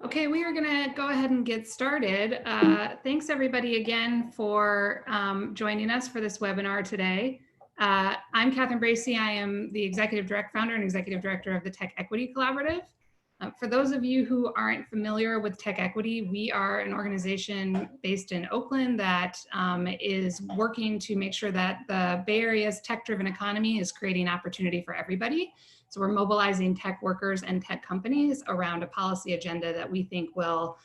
Okay, we are going to go ahead and get started. Thanks everybody again for joining us for this webinar today. I'm Catherine Bracy. I am the founder and executive director of the TechEquity Collaborative. For those of you who aren't familiar with TechEquity, we are an organization based in Oakland that is working to make sure that the Bay Area's tech-driven economy is creating opportunity for everybody. So we're mobilizing tech workers and tech companies around a policy agenda that we think will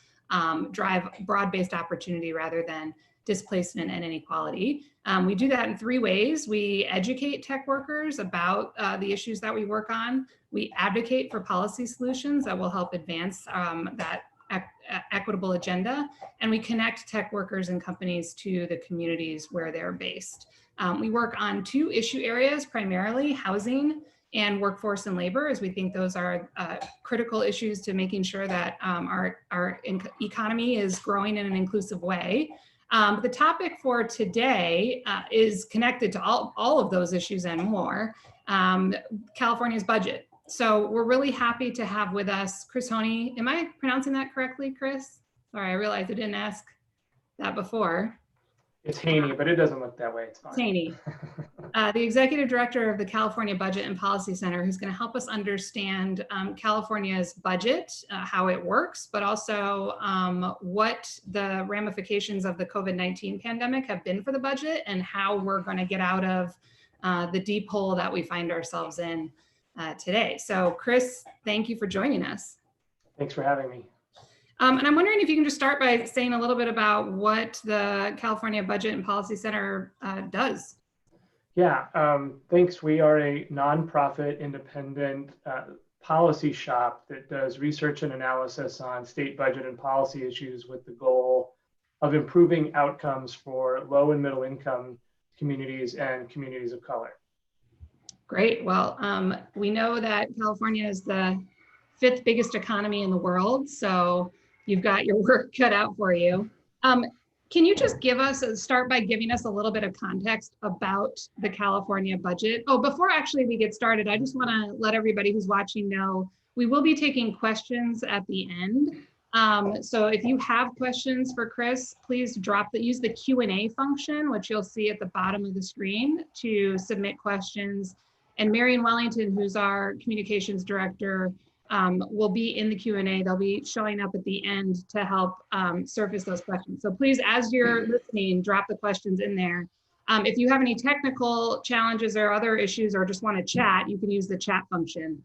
drive broad-based opportunity rather than displacement and inequality. We do that in three ways. We educate tech workers about the issues that we work on. We advocate for policy solutions that will help advance that equitable agenda. And we connect tech workers and companies to the communities where they're based. We work on two issue areas, primarily housing and workforce and labor, as we think those are critical issues to making sure that our economy is growing in an inclusive way. The topic for today is connected to all of those issues and more, California's budget. So we're really happy to have with us Chris Hoene. Am I pronouncing that correctly, Chris? Sorry, I realized I didn't ask that before. It's Hoene, but it doesn't look that way. It's fine. Toney, the executive director of the California Budget and Policy Center, who's going to help us understand California's budget, how it works, but also what the ramifications of the COVID-19 pandemic have been for the budget and how we're going to get out of the deep hole that we find ourselves in today. So Chris, thank you for joining us. Thanks for having me. And I'm wondering if you can just start by saying a little bit about what the California Budget and Policy Center does. Yeah, thanks. We are a nonprofit independent policy shop that does research and analysis on state budget and policy issues with the goal of improving outcomes for low and middle income communities and communities of color. Great. Well, we know that California is the 5th biggest economy in the world, so you've got your work cut out for you. Can you just start by giving us a little bit of context about the California budget? Oh, before actually we get started, I just want to let everybody who's watching know we will be taking questions at the end. So if you have questions for Chris, please use the Q&A function, which you'll see at the bottom of the screen, to submit questions. And Marion Wellington, who's our communications director, will be in the Q&A. They'll be showing up at the end to help surface those questions. So please, as you're listening, drop the questions in there. If you have any technical challenges or other issues or just want to chat, you can use the chat function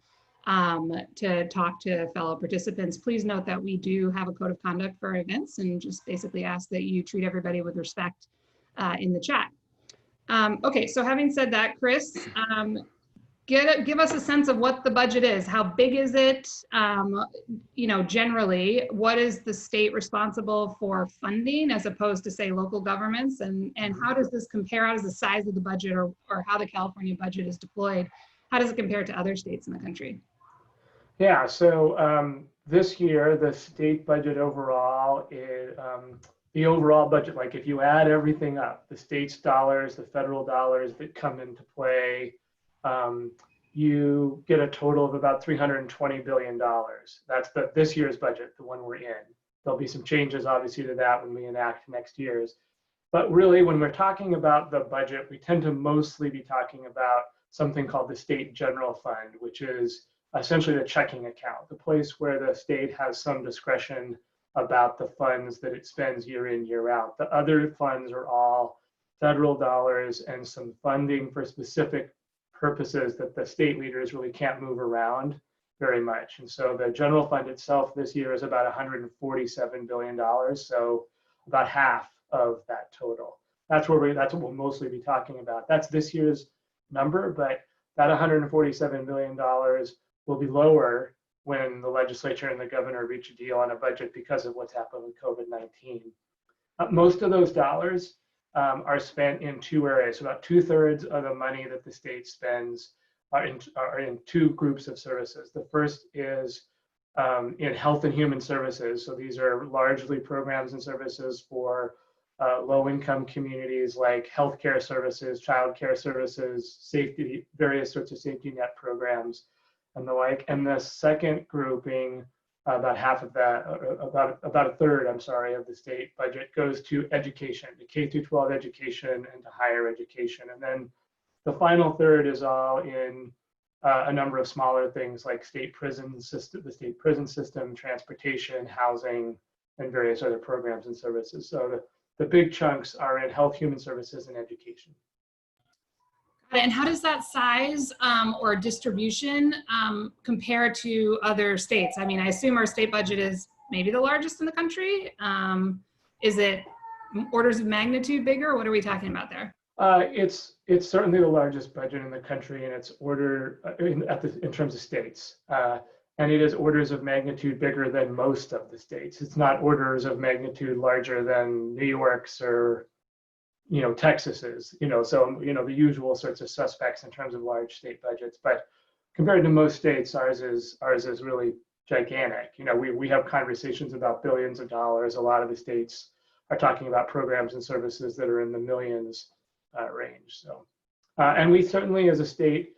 to talk to fellow participants. Please note that we do have a code of conduct for our events and just basically ask that you treat everybody with respect in the chat. Okay, so having said that, Chris, give us a sense of what the budget is. How big is it? Generally, what is the state responsible for funding as opposed to, say, local governments? And how does this compare? How does the size of the budget or how the California budget is deployed? How does it compare to other states in the country? Yeah, so this year, the state budget overall is the overall budget, like if you add everything up, the state's dollars, the federal dollars that come into play, you get a total of about $320 billion. That's this year's budget, the one we're in. There'll be some changes, obviously, to that when we enact next year's. But really, when we're talking about the budget, we tend to mostly be talking about something called the State General Fund, which is essentially the checking account, the place where the state has some discretion about the funds that it spends year in, year out. The other funds are all federal dollars and some funding for specific purposes that the state leaders really can't move around very much. And so the general fund itself this year is about $147 billion, so about half of that total. That's what we'll mostly be talking about. That's this year's number, but that $147 billion will be lower when the legislature and the governor reach a deal on a budget because of what's happened with COVID-19. Most of those dollars are spent in two areas. So about 2/3 of the money that the state spends are in two groups of services. The first is in health and human services. So these are largely programs and services for low-income communities, like healthcare services, childcare services, safety, various sorts of safety net programs, and the like. And the second grouping about half of that, about a third, I'm sorry, of the state budget goes to education, to K through 12 education and to higher education. And then the final third is all in a number of smaller things like state prison system, the state prison system, transportation, housing, and various other programs and services. So the big chunks are in health, human services, and education. And how does that size or distribution compare to other states? I mean, I assume our state budget is maybe the largest in the country. Is it orders of magnitude bigger? What are we talking about there? It's certainly the largest budget in the country, and it's order in terms of states, and it is orders of magnitude bigger than most of the states. It's not orders of magnitude larger than New York's or Texas's. So the usual sorts of suspects in terms of large state budgets. But compared to most states, ours is really gigantic. We have conversations about billions of dollars. A lot of the states are talking about programs and services that are in the millions range. So, and we certainly, as a state,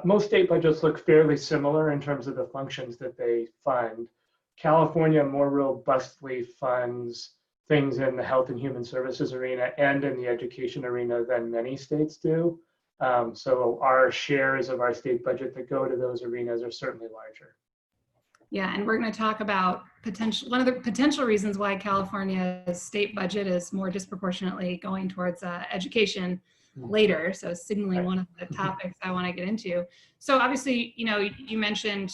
most state budgets look fairly similar in terms of the functions that they fund. California more robustly funds things in the health and human services arena and in the education arena than many states do. So our shares of our state budget that go to those arenas are certainly larger. Yeah, and we're going to talk about one of the potential reasons why California's state budget is more disproportionately going towards education later. So signaling one of the topics I want to get into. So obviously, you mentioned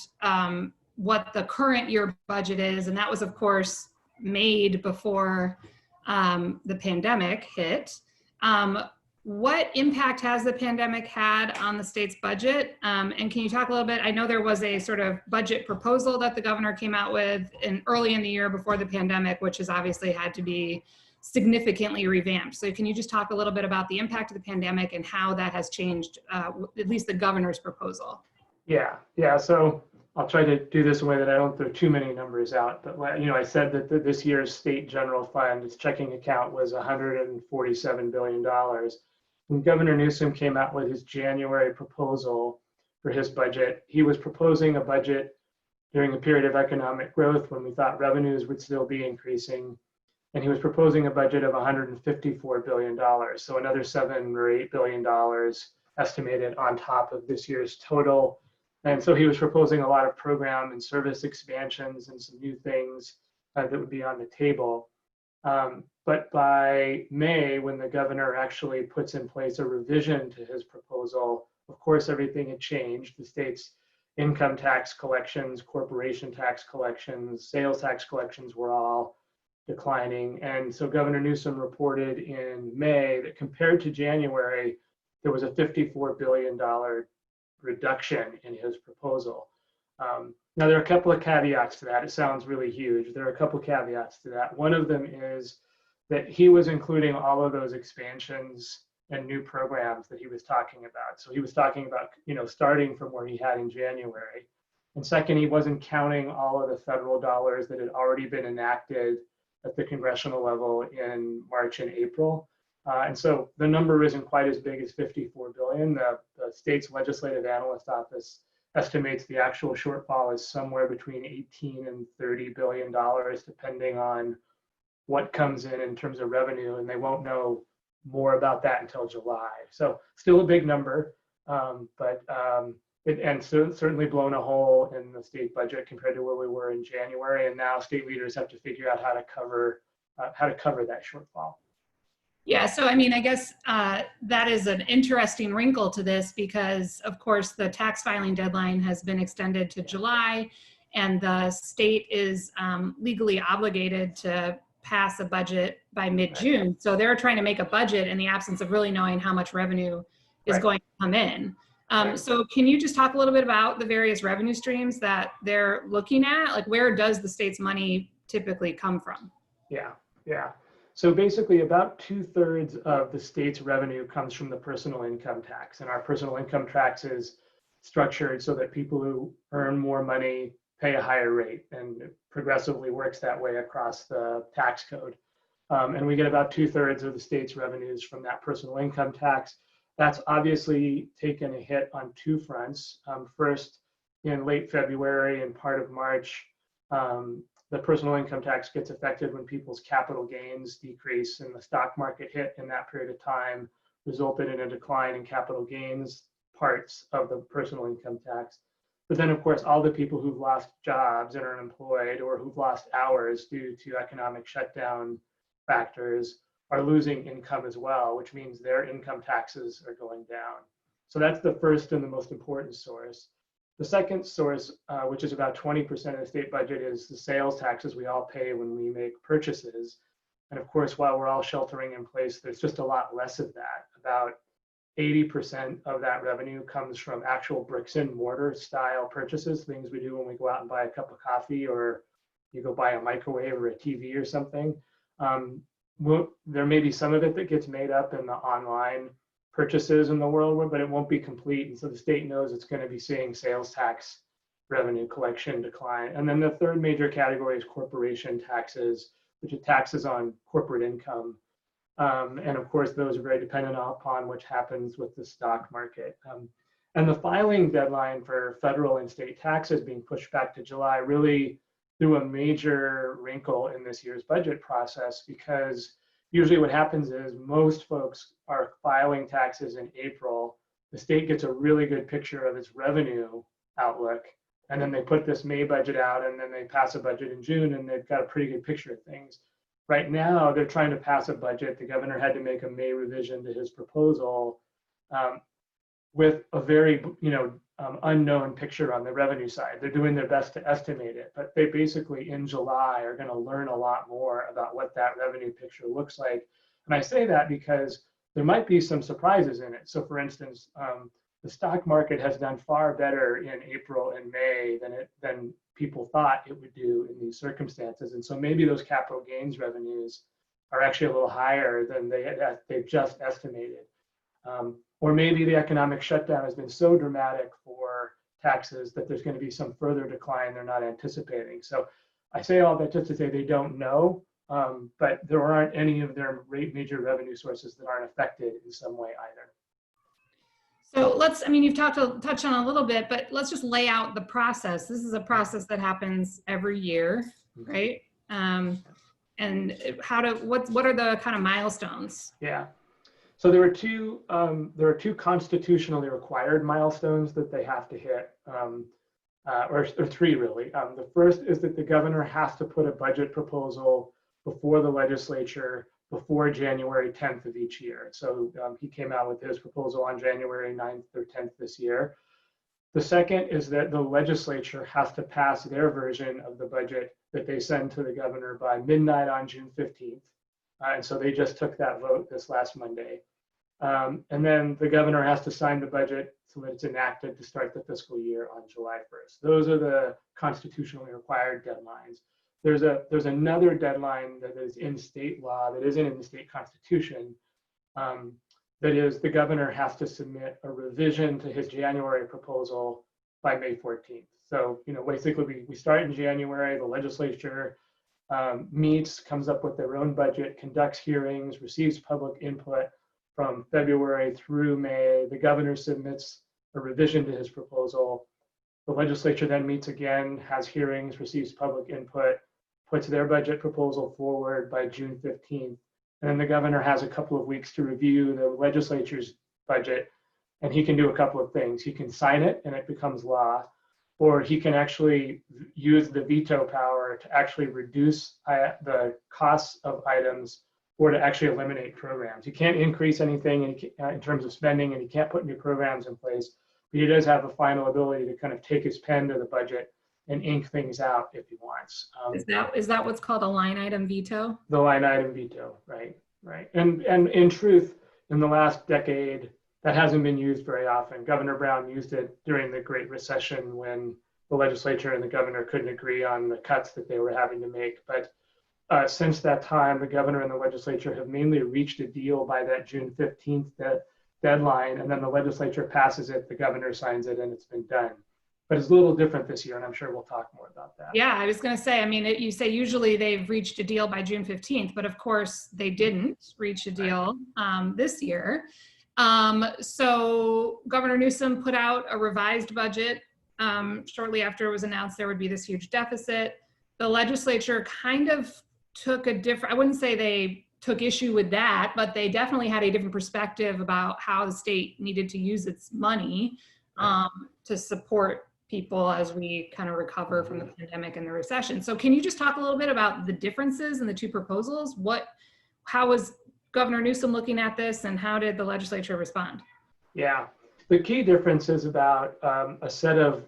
what the current year budget is, and that was, of course, made before the pandemic hit. What impact has the pandemic had on the state's budget? And can you talk a little bit? I know there was a sort of budget proposal that the governor came out with early in the year before the pandemic, which has obviously had to be significantly revamped. So can you just talk a little bit about the impact of the pandemic and how that has changed, at least the governor's proposal? Yeah. So I'll try to do this in a way that I don't throw too many numbers out. But I said that this year's state general fund, its checking account, was $147 billion. When Governor Newsom came out with his January proposal for his budget, he was proposing a budget during a period of economic growth when we thought revenues would still be increasing. And he was proposing a budget of $154 billion. So another $7 or $8 billion estimated on top of this year's total. And so he was proposing a lot of program and service expansions and some new things that would be on the table. But by May, when the governor actually puts in place a revision to his proposal, of course, everything had changed. The state's income tax collections, corporation tax collections, sales tax collections were all declining. And so Governor Newsom reported in May that compared to January, there was a $54 billion reduction in his proposal. Now, there are a couple of caveats to that. It sounds really huge. There are a couple of caveats to that. One of them is that he was including all of those expansions and new programs that he was talking about. So he was talking about, starting from where he had in January. And second, he wasn't counting all of the federal dollars that had already been enacted at the congressional level in March and April. And so the number isn't quite as big as 54 billion. The state's legislative analyst office estimates the actual shortfall is somewhere between 18 and $30 billion, depending on what comes in terms of revenue, and they won't know more about that until July. So still a big number, but certainly blown a hole in the state budget compared to where we were in January. And now state leaders have to figure out how to cover that shortfall. Yeah, so I mean, I guess that is an interesting wrinkle to this because, of course, the tax filing deadline has been extended to July, and the state is legally obligated to pass a budget by mid-June. So they're trying to make a budget in the absence of really knowing how much revenue is going to come in. So can you just talk a little bit about the various revenue streams that they're looking at? Like, where does the state's money typically come from? Yeah. So basically about 2/3 of the state's revenue comes from the personal income tax. And our personal income tax is structured so that people who earn more money pay a higher rate, and it progressively works that way across the tax code. And we get about 2/3 of the state's revenues from that personal income tax. That's obviously taken a hit on two fronts. First, in late February and part of March, The personal income tax gets affected when people's capital gains decrease, and the stock market hit in that period of time resulted in a decline in capital gains parts of the personal income tax. But then, of course, all the people who've lost jobs and are unemployed or who've lost hours due to economic shutdown factors are losing income as well, which means their income taxes are going down. So that's the first and the most important source. The second source, which is about 20% of the state budget, is the sales taxes we all pay when we make purchases. And of course, while we're all sheltering in place, there's just a lot less of that. About 80% of that revenue comes from actual bricks and mortar style purchases, things we do when we go out and buy a cup of coffee, or you go buy a microwave or a TV or something. There may be some of it that gets made up in the online purchases in the world, but it won't be complete. And so the state knows it's going to be seeing sales tax revenue collection decline. And then the third major category is corporation taxes, which are taxes on corporate income. And of course, those are very dependent upon what happens with the stock market. And the filing deadline for federal and state taxes being pushed back to July really threw a major wrinkle in this year's budget process, because usually what happens is most folks are filing taxes in April. The state gets a really good picture of its revenue outlook, and then they put this May budget out, and then they pass a budget in June, and they've got a pretty good picture of things. Right now, they're trying to pass a budget. The governor had to make a May revision to his proposal with a very, unknown picture on the revenue side. They're doing their best to estimate it, but they basically in July are going to learn a lot more about what that revenue picture looks like. And I say that because there might be some surprises in it. So for instance, the stock market has done far better in April and May than people thought it would do in these circumstances. And so maybe those capital gains revenues are actually a little higher than they've just estimated. Or maybe the economic shutdown has been so dramatic for taxes that there's going to be some further decline they're not anticipating. So I say all that just to say they don't know, but there aren't any of their major revenue sources that aren't affected in some way either. So you've touched on a little bit, but let's just lay out the process. This is a process that happens every year, right? And what are the kind of milestones? Yeah. So there are two constitutionally required milestones that they have to hit, or three really. The first is that the governor has to put a budget proposal before the legislature before January 10th of each year. So he came out with his proposal on January 9th or 10th this year. The second is that the legislature has to pass their version of the budget that they send to the governor by midnight on June 15th. And so they just took that vote this last Monday. And then the governor has to sign the budget so that it's enacted to start the fiscal year on July 1st. Those are the constitutionally required deadlines. There's another deadline that is in state law that isn't in the state constitution. That is, the governor has to submit a revision to his January proposal by May 14th. So, basically we start in January, the legislature meets, comes up with their own budget, conducts hearings, receives public input from February through May. The governor submits a revision to his proposal. The legislature then meets again, has hearings, receives public input, puts their budget proposal forward by June 15th. And then the governor has a couple of weeks to review the legislature's budget, and he can do a couple of things. He can sign it and it becomes law, or he can actually use the veto power to actually reduce the costs of items or to actually eliminate programs. He can't increase anything in terms of spending, and he can't put new programs in place, but he does have a final ability to kind of take his pen to the budget and ink things out if he wants. Is that what's called a line item veto? The line item veto, right. And in truth, in the last decade, that hasn't been used very often. Governor Brown used it during the Great Recession when the legislature and the governor couldn't agree on the cuts that they were having to make. But since that time, the governor and the legislature have mainly reached a deal by that June 15th deadline, and then the legislature passes it, the governor signs it, and it's been done. But it's a little different this year, and I'm sure we'll talk more about that. Yeah, I was going to say, you say usually they've reached a deal by June 15th, but of course they didn't reach a deal this year. So Governor Newsom put out a revised budget shortly after it was announced there would be this huge deficit. the legislature kind of took a different, I wouldn't say they took issue with that, but they definitely had a different perspective about how the state needed to use its money to support people as we kind of recover from the pandemic and the recession. So can you just talk a little bit about the differences in the two proposals? How was Governor Newsom looking at this, and how did the legislature respond? Yeah, the key difference is about a set of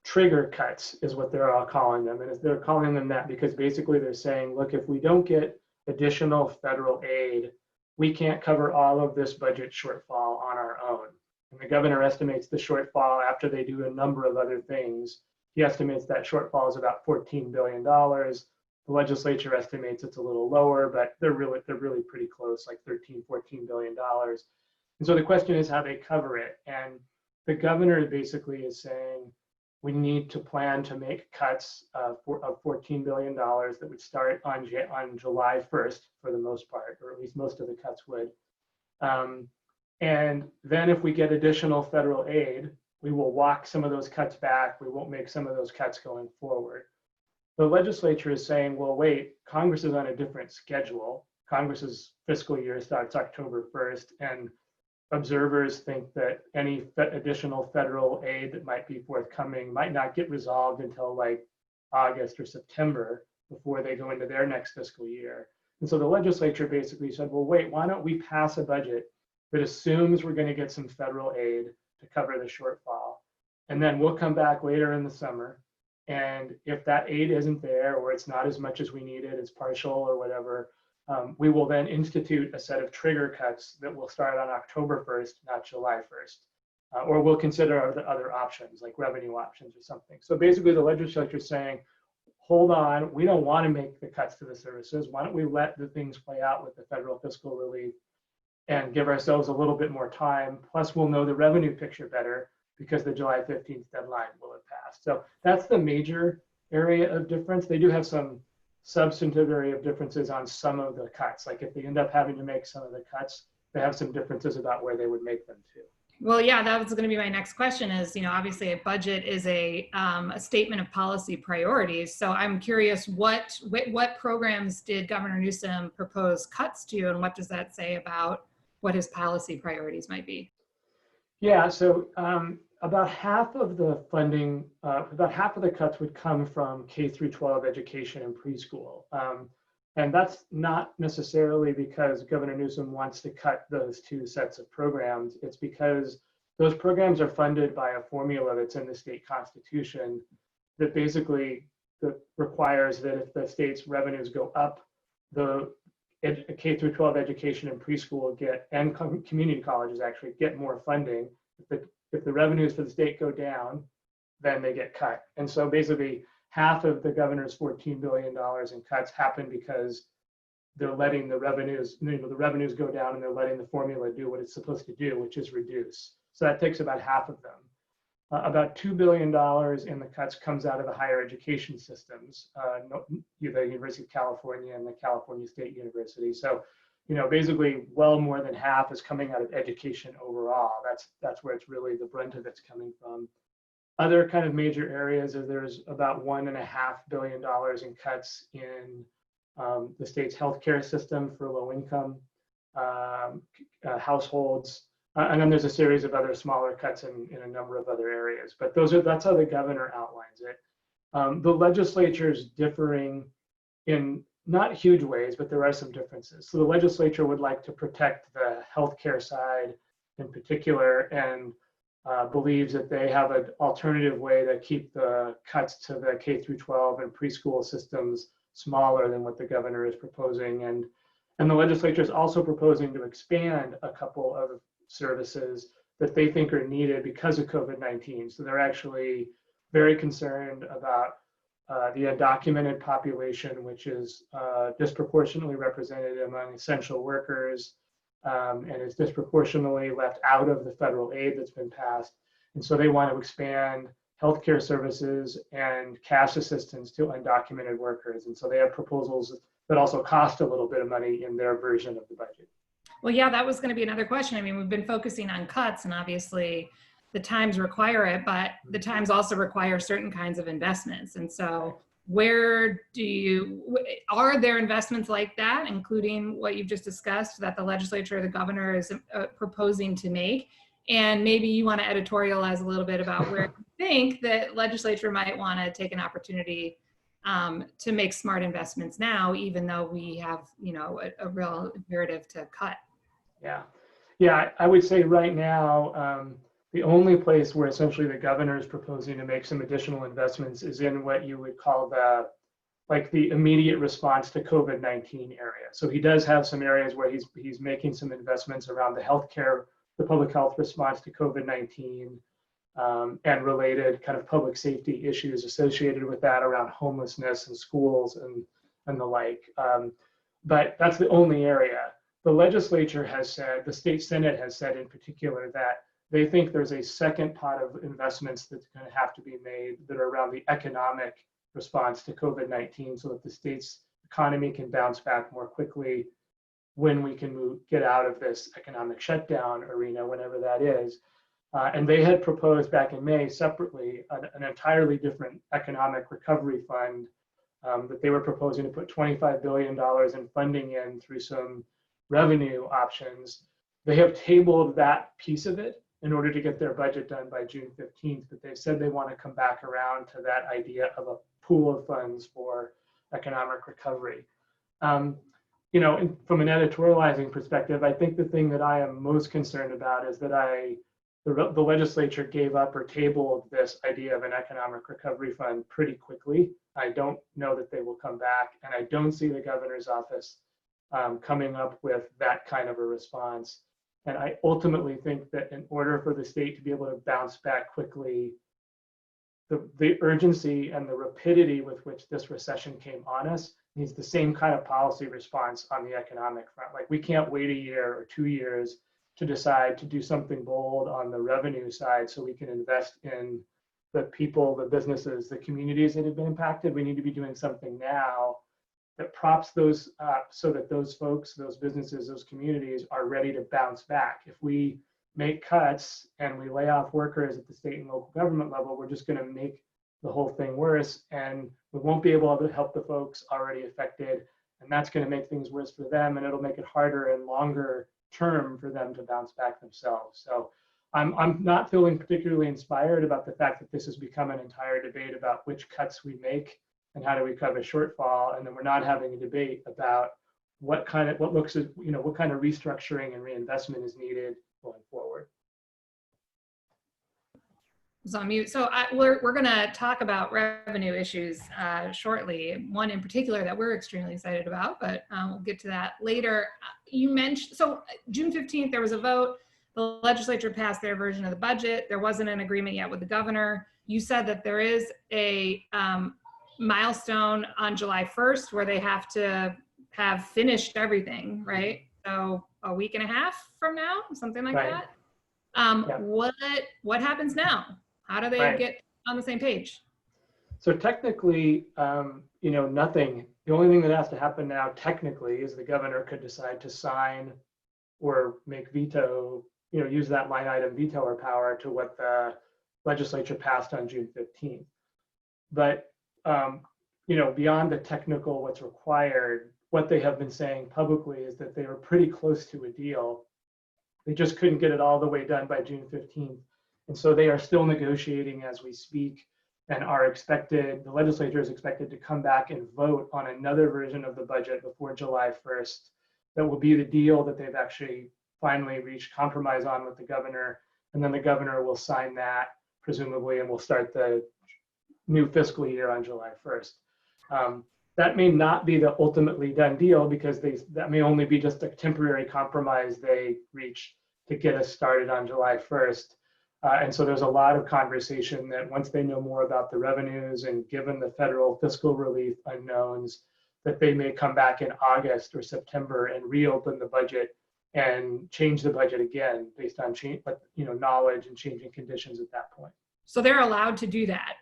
trigger cuts is what they're all calling them. And they're calling them that because basically they're saying, look, if we don't get additional federal aid, we can't cover all of this budget shortfall on our own. And the governor estimates the shortfall after they do a number of other things. He estimates that shortfall is about $14 billion. The legislature estimates it's a little lower, but they're really pretty close, like $13–14 billion. And so the question is how they cover it. And the governor basically is saying, we need to plan to make cuts of $14 billion that would start on July 1st for the most part, or at least most of the cuts would. And then if we get additional federal aid, we will walk some of those cuts back. We won't make some of those cuts going forward. The legislature is saying, well, wait, Congress is on a different schedule. Congress's fiscal year starts October 1st, and observers think that any additional federal aid that might be forthcoming might not get resolved until like August or September before they go into their next fiscal year. And so the legislature basically said, well, wait, why don't we pass a budget that assumes we're going to get some federal aid to cover the shortfall. And then we'll come back later in the summer. And if that aid isn't there, or it's not as much as we needed, it's partial or whatever, we will then institute a set of trigger cuts that will start on October 1st, not July 1st. Or we'll consider other options like revenue options or something. So basically the legislature is saying, hold on, we don't want to make the cuts to the services. Why don't we let the things play out with the federal fiscal relief and give ourselves a little bit more time. Plus we'll know the revenue picture better because the July 15th deadline will have passed. So that's the major area of difference. They do have some substantive area of differences on some of the cuts. Like if they end up having to make some of the cuts, they have some differences about where they would make them too. Well, yeah, that was going to be my next question is, obviously a budget is a statement of policy priorities. So I'm curious, what programs did Governor Newsom propose cuts to, and what does that say about what his policy priorities might be? Yeah, so about half of the funding, about half of the cuts would come from K-12 education and preschool. And that's not necessarily because Governor Newsom wants to cut those two sets of programs. It's because those programs are funded by a formula that's in the state constitution that basically requires that if the state's revenues go up, the K-12 education and preschool and community colleges actually get more funding. If the revenues for the state go down, then they get cut. And so basically half of the governor's $14 billion in cuts happen because they're letting the revenues, the revenues go down and they're letting the formula do what it's supposed to do, which is reduce. So that takes about half of them. About $2 billion in the cuts comes out of the higher education systems, the University of California and the California State University. So, basically well more than half is coming out of education overall. That's where it's really the brunt of it's coming from. Other kind of major areas is there's about $1.5 billion in cuts in the state's healthcare system for low-income households. And then there's a series of other smaller cuts in a number of other areas. But that's how the governor outlines it. The legislature is differing in not huge ways, but there are some differences. So the legislature would like to protect the healthcare side in particular, and believes that they have an alternative way to keep the cuts to the K-12 and preschool systems smaller than what the governor is proposing. And the legislature is also proposing to expand a couple of services that they think are needed because of COVID-19. So they're actually very concerned about the undocumented population, which is disproportionately represented among essential workers, and is disproportionately left out of the federal aid that's been passed. And so they want to expand healthcare services and cash assistance to undocumented workers. And so they have proposals that also cost a little bit of money in their version of the budget. Well, yeah, that was going to be another question. I mean, we've been focusing on cuts, and obviously the times require it, but the times also require certain kinds of investments. And so where are there investments like that, including what you've just discussed, that the legislature or the governor is proposing to make? And maybe you want to editorialize a little bit about where you think that legislature might want to take an opportunity to make smart investments now, even though we have, a real imperative to cut. Yeah, I would say right now, the only place where essentially the governor is proposing to make some additional investments is in what you would call the immediate response to COVID-19 area. So he does have some areas where he's making some investments around the public health response to COVID-19, and related kind of public safety issues associated with that around homelessness and schools and the like. But that's the only area. The legislature has said, the state Senate has said in particular, that they think there's a second pot of investments that's going to have to be made that are around the economic response to COVID-19, so that the state's economy can bounce back more quickly when we can get out of this economic shutdown arena, whenever that is. And they had proposed back in May separately an entirely different economic recovery fund that they were proposing to put $25 billion in funding in through some revenue options. They have tabled that piece of it in order to get their budget done by June 15th, but they've said they want to come back around to that idea of a pool of funds for economic recovery. From an editorializing perspective, I think the thing that I am most concerned about is that the legislature gave up or tabled this idea of an economic recovery fund pretty quickly. I don't know that they will come back, and I don't see the governor's office coming up with that kind of a response. And I ultimately think that in order for the state to be able to bounce back quickly, the urgency and the rapidity with which this recession came on us needs the same kind of policy response on the economic front. Like, we can't wait a year or 2 years to decide to do something bold on the revenue side so we can invest in the people, the businesses, the communities that have been impacted. We need to be doing something now that props those up so that those folks, those businesses, those communities are ready to bounce back. If we make cuts and we lay off workers at the state and local government level, we're just going to make the whole thing worse, and we won't be able to help the folks already affected, and that's going to make things worse for them, and it'll make it harder and longer term for them to bounce back themselves. So I'm not feeling particularly inspired about the fact that this has become an entire debate about which cuts we make and how do we cover shortfall, and then we're not having a debate about what kind of restructuring and reinvestment is needed going forward. So on mute. So we're going to talk about revenue issues shortly. One in particular that we're extremely excited about, but we'll get to that later. You mentioned, so June 15th, there was a vote. The legislature passed their version of the budget. There wasn't an agreement yet with the governor. You said that there is a milestone on July 1st where they have to have finished everything, right? So a week and a half from now, something like that. Yeah. What happens now? How do they get on the same page? So technically, nothing. The only thing that has to happen now technically is the governor could decide to sign or make veto, use that line item veto power to what the legislature passed on June 15th. But, beyond the technical, what's required, what they have been saying publicly is that they were pretty close to a deal. They just couldn't get it all the way done by June 15th. And so they are still negotiating as we speak, and the legislature is expected to come back and vote on another version of the budget before July 1st. That will be the deal that they've actually finally reached compromise on with the governor. And then the governor will sign that, presumably, and we'll start the new fiscal year on July 1st. That may not be the ultimately done deal, because that may only be just a temporary compromise they reach to get us started on July 1st. And so there's a lot of conversation that once they know more about the revenues and given the federal fiscal relief unknowns, that they may come back in August or September and reopen the budget and change the budget again based on knowledge and changing conditions at that point. So they're allowed to do that.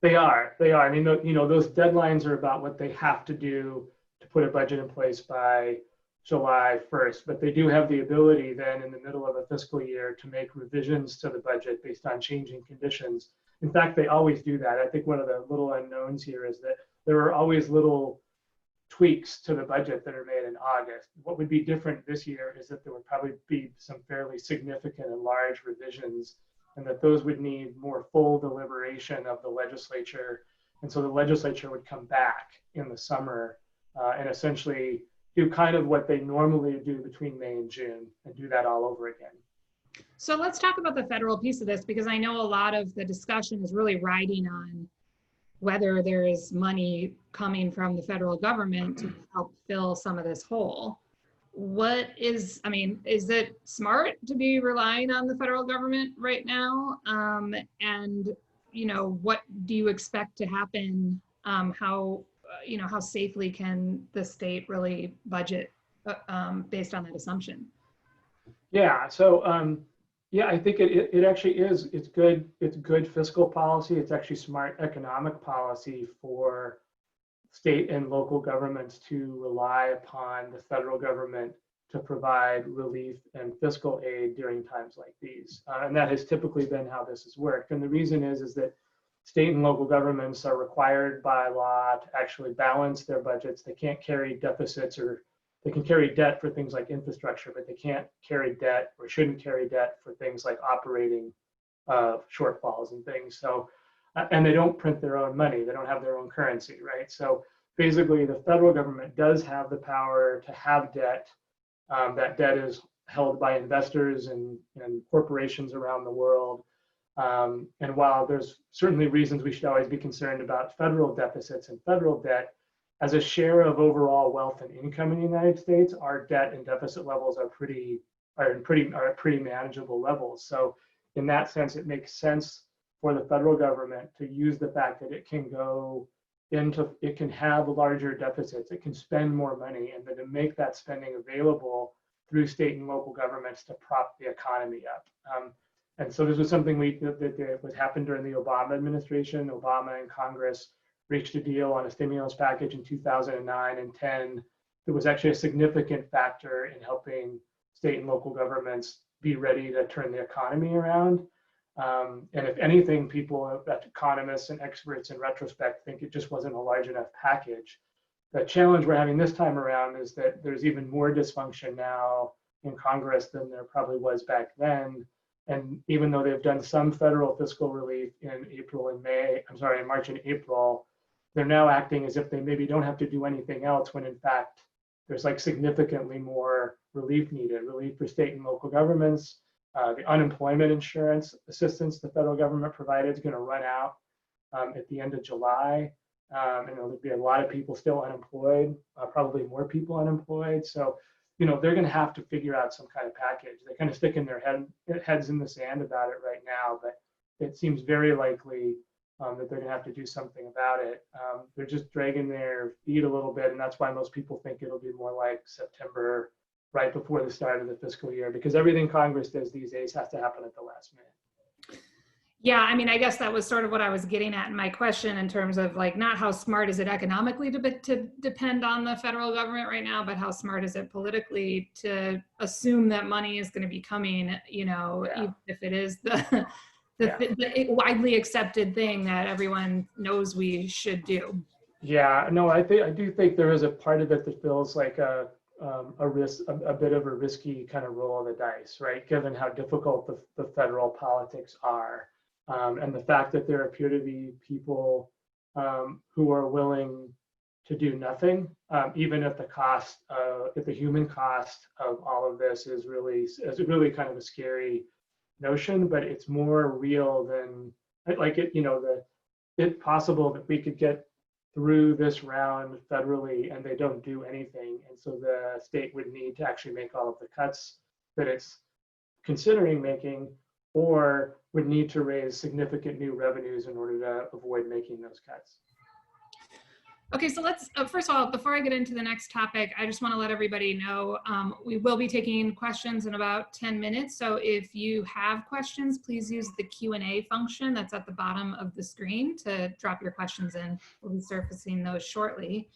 They are. I mean, those deadlines are about what they have to do to put a budget in place by July 1st, but they do have the ability then in the middle of a fiscal year to make revisions to the budget based on changing conditions. In fact, they always do that. I think one of the little unknowns here is that there are always little tweaks to the budget that are made in August. What would be different this year is that there would probably be some fairly significant and large revisions, and that those would need more full deliberation of the legislature. And so the legislature would come back in the summer and essentially do kind of what they normally do between May and June and do that all over again. So let's talk about the federal piece of this, because I know a lot of the discussion is really riding on whether there is money coming from the federal government to help fill some of this hole. Is it smart to be relying on the federal government right now? And, what do you expect to happen? How safely can the state really budget based on that assumption? Yeah, so yeah, I think it actually is. It's good fiscal policy. It's actually smart economic policy for state and local governments to rely upon the federal government to provide relief and fiscal aid during times like these. And that has typically been how this has worked. And the reason is that state and local governments are required by law to actually balance their budgets. They can't carry deficits, or they can carry debt for things like infrastructure, but they can't carry debt or shouldn't carry debt for things like operating shortfalls and things. So, and they don't print their own money. They don't have their own currency, right? So basically the federal government does have the power to have debt. That debt is held by investors and corporations around the world. And while there's certainly reasons we should always be concerned about federal deficits and federal debt, as a share of overall wealth and income in the United States, our debt and deficit levels are at pretty manageable levels. So in that sense, it makes sense for the federal government to use the fact that it can have larger deficits, it can spend more money, and then to make that spending available through state and local governments to prop the economy up. And so this was something that was happened during the Obama administration. Obama and Congress reached a deal on a stimulus package in 2009 and 10. It was actually a significant factor in helping state and local governments be ready to turn the economy around. And if anything, people, economists and experts in retrospect, think it just wasn't a large enough package. The challenge we're having this time around is that there's even more dysfunction now in Congress than there probably was back then. And even though they've done some federal fiscal relief in March and April, they're now acting as if they maybe don't have to do anything else, when in fact there's like significantly more relief needed. Relief for state and local governments. The unemployment insurance assistance the federal government provided is going to run out at the end of July. And there'll be a lot of people still unemployed, probably more people unemployed. So, they're going to have to figure out some kind of package. They're kind of sticking their heads in the sand about it right now, but it seems very likely that they're going to have to do something about it. They're just dragging their feet a little bit, and that's why most people think it'll be more like September, right before the start of the fiscal year, because everything Congress does these days has to happen at the last minute. Yeah, I guess that was sort of what I was getting at in my question, in terms of like, not how smart is it economically to depend on the federal government right now, but how smart is it politically to assume that money is going to be coming, even if it is the widely accepted thing that everyone knows we should do. Yeah, no, I do think there is a part of it that feels like a bit of a risky kind of roll of the dice, right? Given how difficult the federal politics are. And the fact that there appear to be people who are willing to do nothing, even if the human cost of all of this is really kind of a scary notion, but it's more real than it's possible that we could get through this round federally and they don't do anything. And so the state would need to actually make all of the cuts that it's considering making, or would need to raise significant new revenues in order to avoid making those cuts. Okay, so let's, first of all, before I get into the next topic, I just want to let everybody know we will be taking questions in about 10 minutes. So if you have questions, please use the Q&A function that's at the bottom of the screen to drop your questions in. We'll be surfacing those shortly.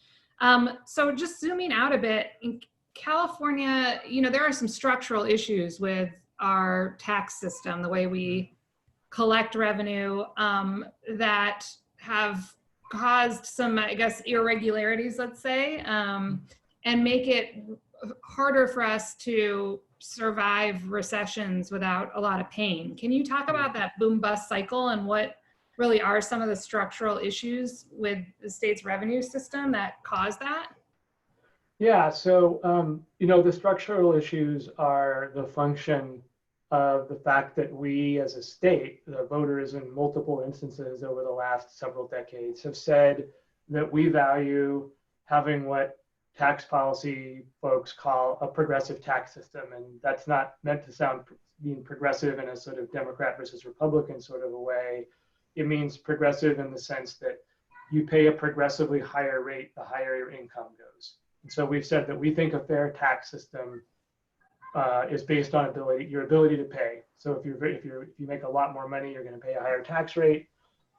So just zooming out a bit, in California, there are some structural issues with our tax system, the way we collect revenue that have caused some, I guess, irregularities, let's say, and make it harder for us to survive recessions without a lot of pain. Can you talk about that boom bust cycle and what really are some of the structural issues with the state's revenue system that cause that? Yeah, so the structural issues are the function of the fact that we as a state, the voters in multiple instances over the last several decades have said that we value having what tax policy folks call a progressive tax system. And that's not meant to sound being progressive in a sort of Democrat versus Republican sort of a way. It means progressive in the sense that you pay a progressively higher rate the higher your income goes. And so we've said that we think a fair tax system is based on your ability to pay. So if you make a lot more money, you're going to pay a higher tax rate.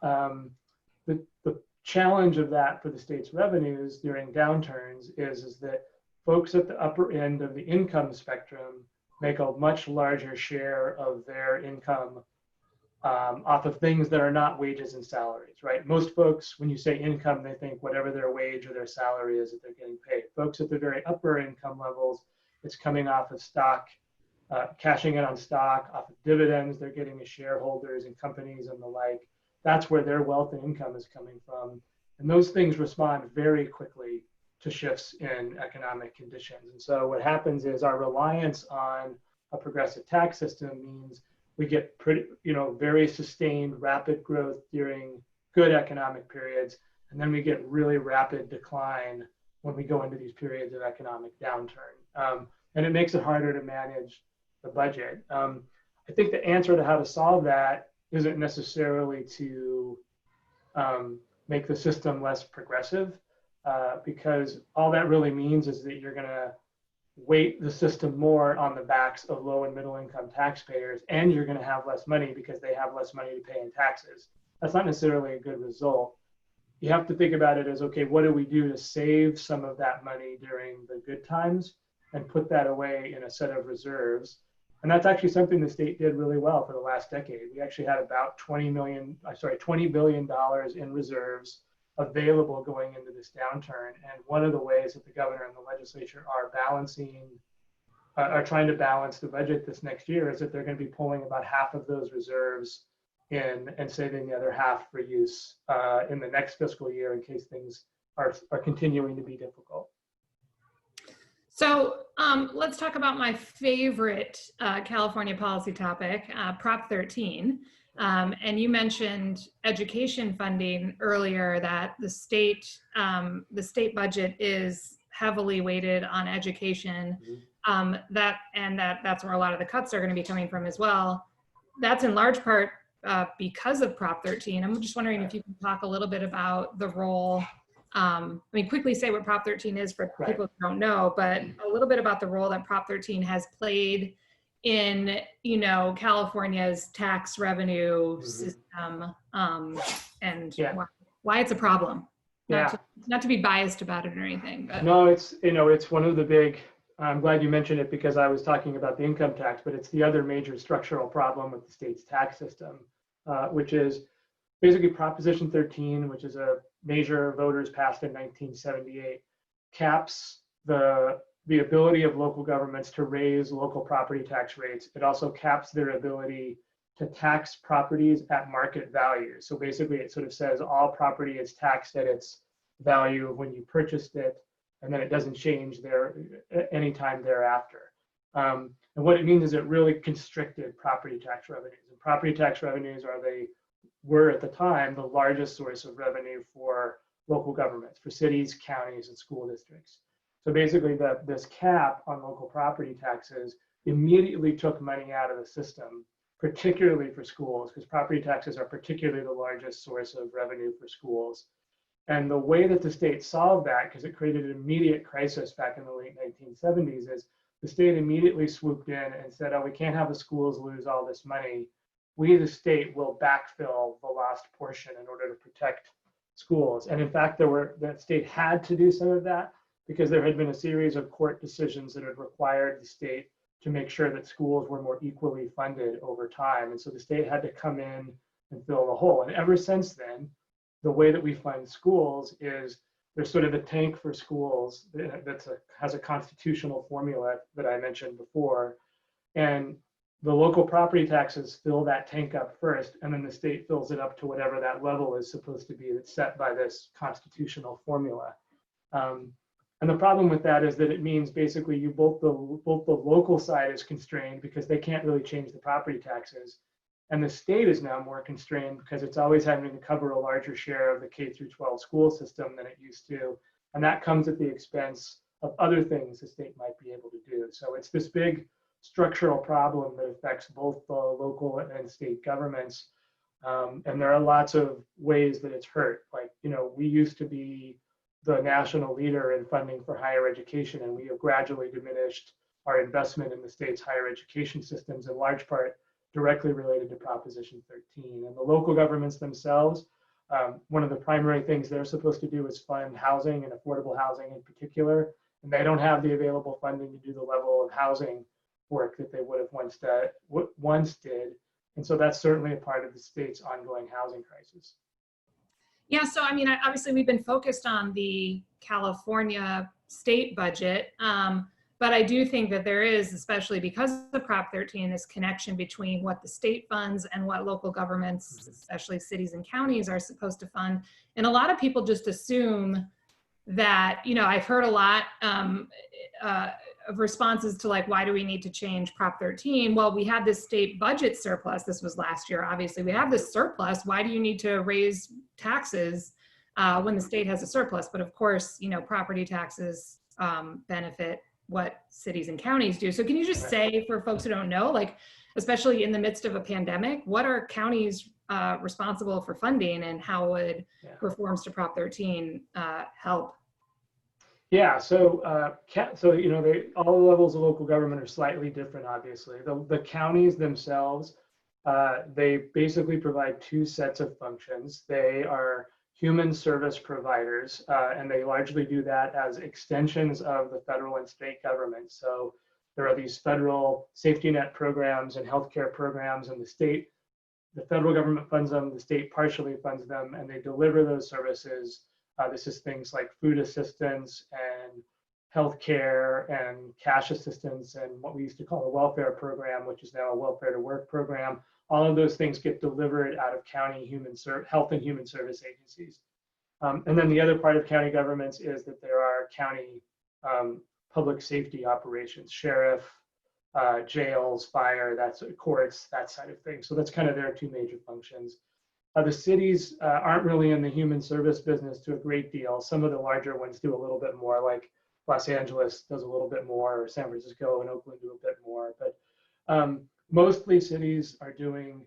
The challenge of that for the state's revenues during downturns is that folks at the upper end of the income spectrum make a much larger share of their income off of things that are not wages and salaries, right? Most folks, when you say income, they think whatever their wage or their salary is that they're getting paid. Folks at the very upper income levels, it's coming off of stock, cashing in on stock, off of dividends they're getting as shareholders in companies and the like. That's where their wealth and income is coming from. And those things respond very quickly to shifts in economic conditions. And so what happens is our reliance on a progressive tax system means we get very sustained rapid growth during good economic periods. And then we get really rapid decline when we go into these periods of economic downturn. And it makes it harder to manage the budget. I think the answer to how to solve that isn't necessarily to make the system less progressive, because all that really means is that you're going to weight the system more on the backs of low and middle income taxpayers, and you're going to have less money because they have less money to pay in taxes. That's not necessarily a good result. You have to think about it as, okay, what do we do to save some of that money during the good times and put that away in a set of reserves? And that's actually something the state did really well for the last decade. We actually had about $20 billion in reserves available going into this downturn. And one of the ways that the governor and the legislature are trying to balance the budget this next year is that they're going to be pulling about half of those reserves in and saving the other half for use in the next fiscal year in case things are continuing to be difficult. So let's talk about my favorite California policy topic, Prop 13. And you mentioned education funding earlier, that the state budget is heavily weighted on education. That's where a lot of the cuts are going to be coming from as well. That's in large part because of Prop 13. I'm just wondering if you can talk a little bit about the role. Quickly say what Prop 13 is for people who don't know, but a little bit about the role that Prop 13 has played in, California's tax revenue system, and why it's a problem. Not to be biased about it or anything, but no, it's one of the big. I'm glad you mentioned it because I was talking about the income tax, but it's the other major structural problem with the state's tax system, which is basically Proposition 13, which is a measure voters passed in 1978, caps the ability of local governments to raise local property tax rates. It also caps their ability to tax properties at market value. So basically it sort of says all property is taxed at its value when you purchased it, and then it doesn't change there anytime thereafter. And what it means is it really constricted property tax revenues. And property tax revenues were at the time the largest source of revenue for local governments, for cities, counties, and school districts. So basically this cap on local property taxes immediately took money out of the system, particularly for schools, because property taxes are particularly the largest source of revenue for schools. And the way that the state solved that, because it created an immediate crisis back in the late 1970s, is the state immediately swooped in and said, oh, we can't have the schools lose all this money. We, the state, will backfill the lost portion in order to protect schools. And in fact, the state had to do some of that because there had been a series of court decisions that had required the state to make sure that schools were more equally funded over time. And so the state had to come in and fill the hole. And ever since then, the way that we fund schools is there's sort of a tank for schools that has a constitutional formula that I mentioned before. And the local property taxes fill that tank up first, and then the state fills it up to whatever that level is supposed to be that's set by this constitutional formula. And the problem with that is that it means basically both the local side is constrained because they can't really change the property taxes, and the state is now more constrained because it's always having to cover a larger share of the K through 12 school system than it used to, and that comes at the expense of other things the state might be able to do. So it's this big structural problem that affects both the local and state governments, and there are lots of ways that it's hurt. Like, we used to be the national leader in funding for higher education, and we have gradually diminished our investment in the state's higher education systems, in large part directly related to Proposition 13. And the local governments themselves, one of the primary things they're supposed to do is fund housing and affordable housing in particular, and they don't have the available funding to do the level of housing work that they would have once did. And so that's certainly a part of the state's ongoing housing crisis. Yeah, so I mean, obviously we've been focused on the California state budget, but I do think that there is, especially because of Prop 13, this connection between what the state funds and what local governments, especially cities and counties, are supposed to fund. And a lot of people just assume that, I've heard a lot of responses to, like, why do we need to change Prop 13? Well, we have this state budget surplus. This was last year, obviously. We have this surplus. Why do you need to raise taxes when the state has a surplus? But of course, property taxes benefit what cities and counties do. So can you just say, for folks who don't know, like, especially in the midst of a pandemic, what are counties responsible for funding, and how would reforms to Prop 13 help? Yeah, so all levels of local government are slightly different, obviously. The counties themselves, they basically provide two sets of functions. They are human service providers, and they largely do that as extensions of the federal and state government. So there are these federal safety net programs and healthcare programs, and the federal government funds them, the state partially funds them, and they deliver those services. This is things like food assistance and healthcare and cash assistance and what we used to call a welfare program, which is now a welfare to work program. All of those things get delivered out of county health and human service agencies. And then the other part of county governments is that there are county public safety operations, sheriff, jails, fire, courts, that side of things. So that's kind of their two major functions. The cities aren't really in the human service business to a great deal. Some of the larger ones do a little bit more, like Los Angeles does a little bit more, or San Francisco and Oakland do a bit more. But mostly cities are doing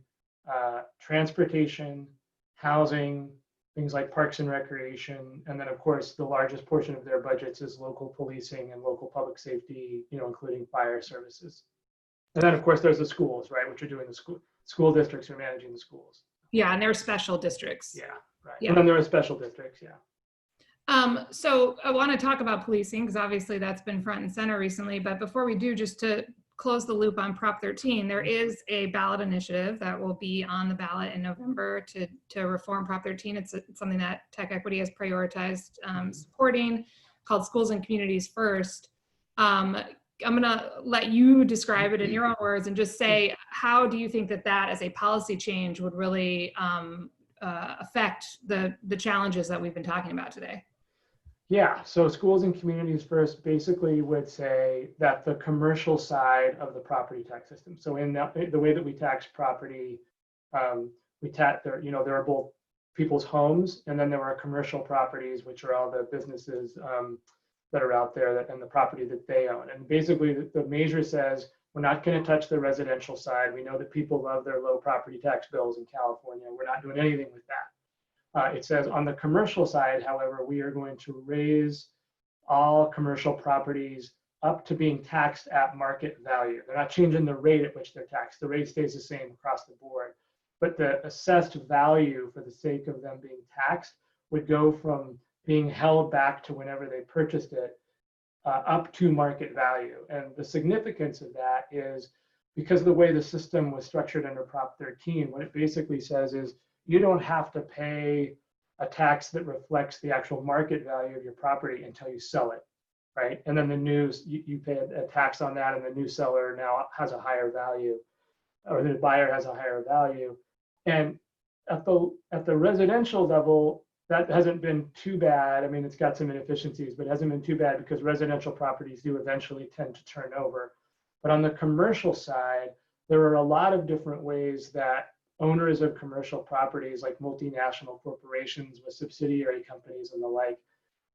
transportation, housing, things like parks and recreation. And then, of course, the largest portion of their budgets is local policing and local public safety, including fire services. And then, of course, there's the schools, right, which are doing the school districts are managing the schools. Yeah, and there are special districts. Yeah, right. Yeah. And then there are special districts, yeah. So I want to talk about policing, because obviously that's been front and center recently. But before we do, just to close the loop on Prop 13, there is a ballot initiative that will be on the ballot in November to reform Prop 13. It's something that TechEquity has prioritized supporting, called Schools and Communities First. I'm going to let you describe it in your own words and just say, how do you think that as a policy change would really affect the challenges that we've been talking about today? Yeah, so Schools and Communities First basically would say that the commercial side of the property tax system, so in the way that we tax property, there are both people's homes, and then there are commercial properties, which are all the businesses that are out there and the property that they own. And basically the measure says, we're not going to touch the residential side. We know that people love their low property tax bills in California. We're not doing anything with that. It says on the commercial side, however, we are going to raise all commercial properties up to being taxed at market value. They're not changing the rate at which they're taxed. The rate stays the same across the board, but the assessed value for the sake of them being taxed would go from being held back to whenever they purchased it up to market value. And the significance of that is because of the way the system was structured under Prop 13, what it basically says is you don't have to pay a tax that reflects the actual market value of your property until you sell it, right? And then you pay a tax on that, and the new seller now has a higher value, or the buyer has a higher value. And at the residential level, that hasn't been too bad. I mean, it's got some inefficiencies, but it hasn't been too bad because residential properties do eventually tend to turn over. But on the commercial side, there are a lot of different ways that owners of commercial properties, like multinational corporations with subsidiary companies and the like,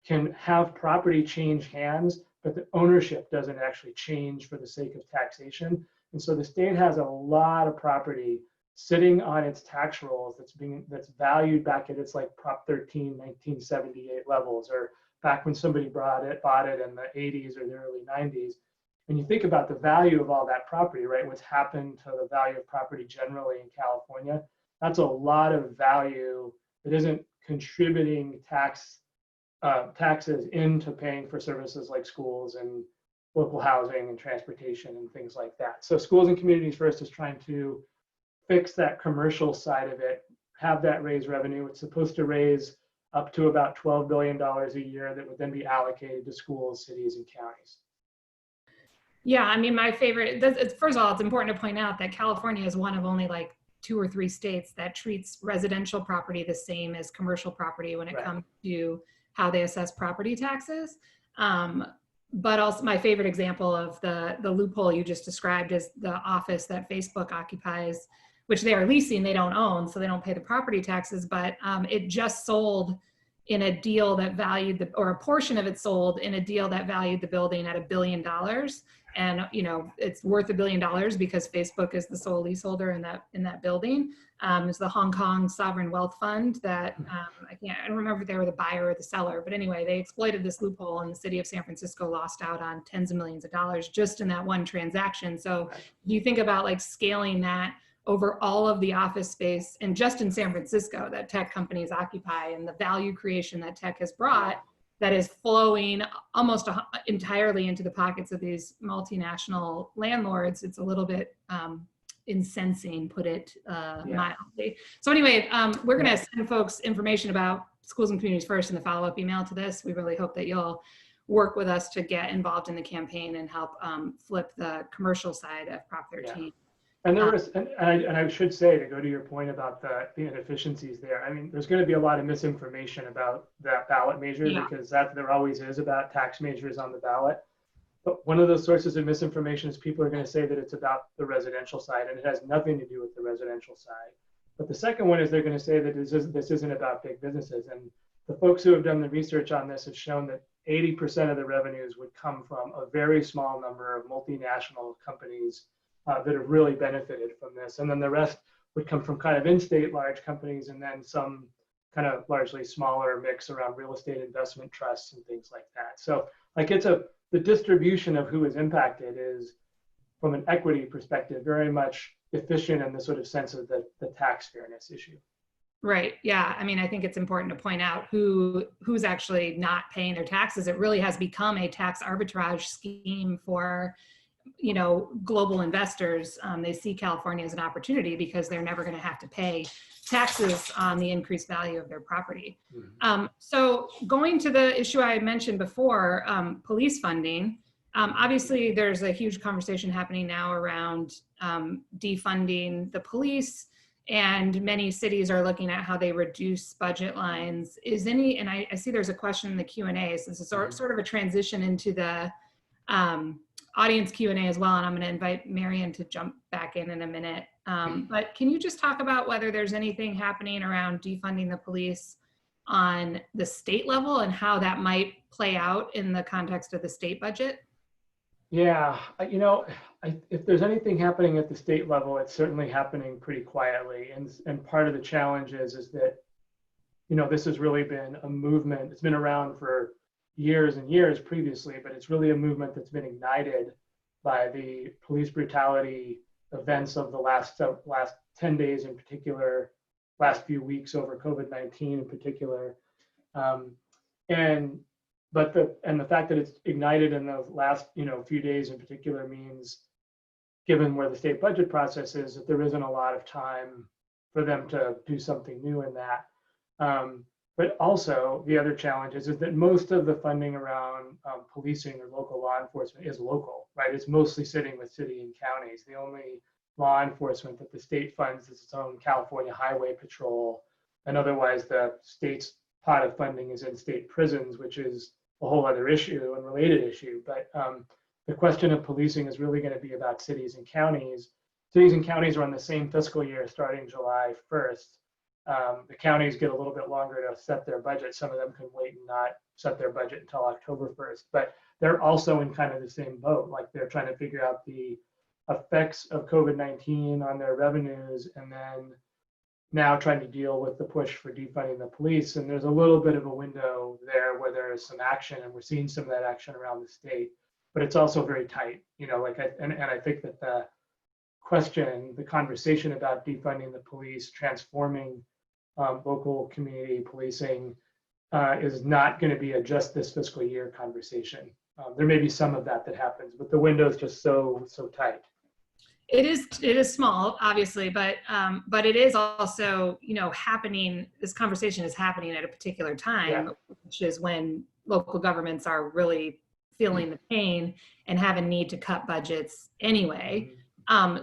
can have property change hands, but the ownership doesn't actually change for the sake of taxation. And so the state has a lot of property sitting on its tax rolls that's valued back at its like Prop 13, 1978 levels, or back when somebody bought it in the 80s or the early 90s. When you think about the value of all that property, right, what's happened to the value of property generally in California, that's a lot of value that isn't contributing taxes into paying for services like schools and local housing and transportation and things like that. So Schools and Communities First is trying to fix that commercial side of it, have that raise revenue. It's supposed to raise up to about $12 billion a year that would then be allocated to schools, cities, and counties. Yeah, I mean, my favorite, first of all, it's important to point out that California is one of only like 2 or 3 states that treats residential property the same as commercial property when it comes to how they assess property taxes. But also my favorite example of the loophole you just described is the office that Facebook occupies, which they are leasing, they don't own, so they don't pay the property taxes, but it just sold in a deal that valued or a portion of it sold in a deal that valued the building at $1 billion. And it's worth $1 billion because Facebook is the sole leaseholder in that building. It's the Hong Kong Sovereign Wealth Fund that I don't remember if they were the buyer or the seller, but anyway, they exploited this loophole, and the city of San Francisco lost out on tens of millions of dollars just in that one transaction. So you think about like scaling that over all of the office space and just in San Francisco that tech companies occupy, and the value creation that tech has brought that is flowing almost entirely into the pockets of these multinational landlords. It's a little bit incensing, put it mildly. So anyway, we're going to send folks information about Schools and Communities First in the follow-up email to this. We really hope that you'll work with us to get involved in the campaign and help flip the commercial side of Prop 13. Yeah. And there was, and I should say, to go to your point about the inefficiencies there, I mean, there's going to be a lot of misinformation about that ballot measure because there always is about tax measures on the ballot. But one of those sources of misinformation is people are going to say that it's about the residential side, and it has nothing to do with the residential side. But the second one is they're going to say that this isn't about big businesses. And the folks who have done the research on this have shown that 80% of the revenues would come from a very small number of multinational companies that have really benefited from this. And then the rest would come from kind of in-state large companies, and then some kind of largely smaller mix around real estate investment trusts and things like that. So like the distribution of who is impacted is, from an equity perspective, very much efficient in the sort of sense of the tax fairness issue. Right. Yeah. I mean, I think it's important to point out who's actually not paying their taxes. It really has become a tax arbitrage scheme for global investors. They see California as an opportunity because they're never going to have to pay taxes on the increased value of their property. So going to the issue I mentioned before, police funding, obviously there's a huge conversation happening now around defunding the police, and many cities are looking at how they reduce budget lines. And I see there's a question in the Q&A, so this is sort of a transition into the audience Q&A as well, and I'm going to invite Marion to jump back in a minute. But can you just talk about whether there's anything happening around defunding the police on the state level and how that might play out in the context of the state budget? Yeah, if there's anything happening at the state level, it's certainly happening pretty quietly. And part of the challenge is that, this has really been a movement. It's been around for years and years previously, but it's really a movement that's been ignited by the police brutality events of the last 10 days in particular, last few weeks over COVID-19 in particular. And but the fact that it's ignited in the last few days in particular means, given where the state budget process is, that there isn't a lot of time for them to do something new in that. But also the other challenge is that most of the funding around policing or local law enforcement is local, right? It's mostly sitting with city and counties. The only law enforcement that the state funds is its own California Highway Patrol, and otherwise the state's pot of funding is in state prisons, which is a whole other issue and related issue. But the question of policing is really going to be about cities and counties. Cities and counties are on the same fiscal year starting July 1st. The counties get a little bit longer to set their budget. Some of them can wait and not set their budget until October 1st, but they're also in kind of the same boat. Like they're trying to figure out the effects of COVID-19 on their revenues, and then now trying to deal with the push for defunding the police. And there's a little bit of a window there where there is some action, and we're seeing some of that action around the state, but it's also very tight, and I think that the conversation about defunding the police, transforming local community policing is not going to be a just this fiscal year conversation. There may be some of that happens, but the window is just so tight. It is small, obviously, but it is also, happening. This conversation is happening at a particular time, which is when local governments are really feeling the pain and have a need to cut budgets anyway.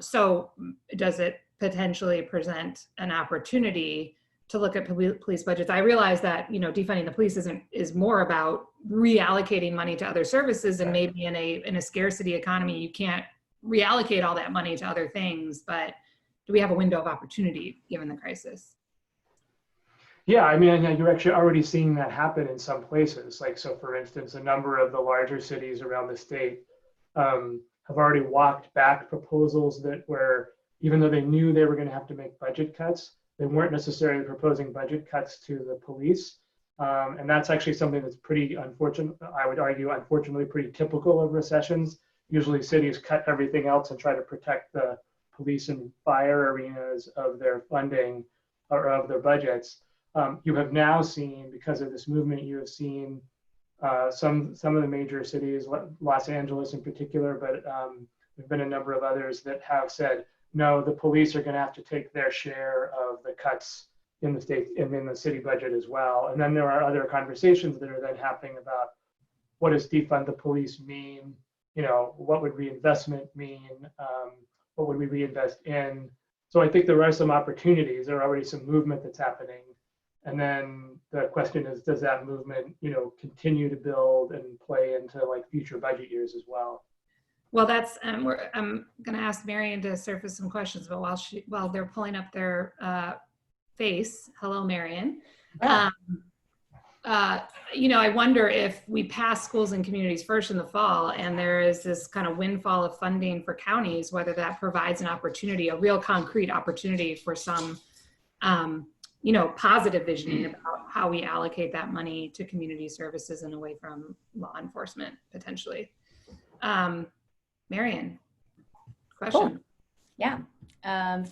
So does it potentially present an opportunity to look at police budgets? I realize that, defunding the police is more about reallocating money to other services, and maybe in a scarcity economy, you can't reallocate all that money to other things, but do we have a window of opportunity given the crisis? Yeah, I mean, you're actually already seeing that happen in some places. Like, so for instance, a number of the larger cities around the state have already walked back proposals that were, even though they knew they were going to have to make budget cuts, they weren't necessarily proposing budget cuts to the police. And that's actually something that's pretty unfortunate. I would argue, unfortunately, pretty typical of recessions. Usually cities cut everything else and try to protect the police and fire arenas of their funding or of their budgets. You have now seen, because of this movement, you have seen some of the major cities, Los Angeles in particular, but there've been a number of others that have said, no, the police are going to have to take their share of the cuts in the state and in the city budget as well. And then there are other conversations that are then happening about what does defund the police mean? What would reinvestment mean? What would we reinvest in? So I think there are some opportunities. There are already some movement that's happening. And then the question is, does that movement, continue to build and play into like future budget years as well? Well, that's I'm going to ask Marion to surface some questions, but while they're pulling up their face, hello, Marion. Yeah. I wonder if we pass schools and communities first in the fall, and there is this kind of windfall of funding for counties, whether that provides an opportunity, a real concrete opportunity for some, positive visioning about how we allocate that money to community services and away from law enforcement potentially. Marion, question. Cool. Yeah.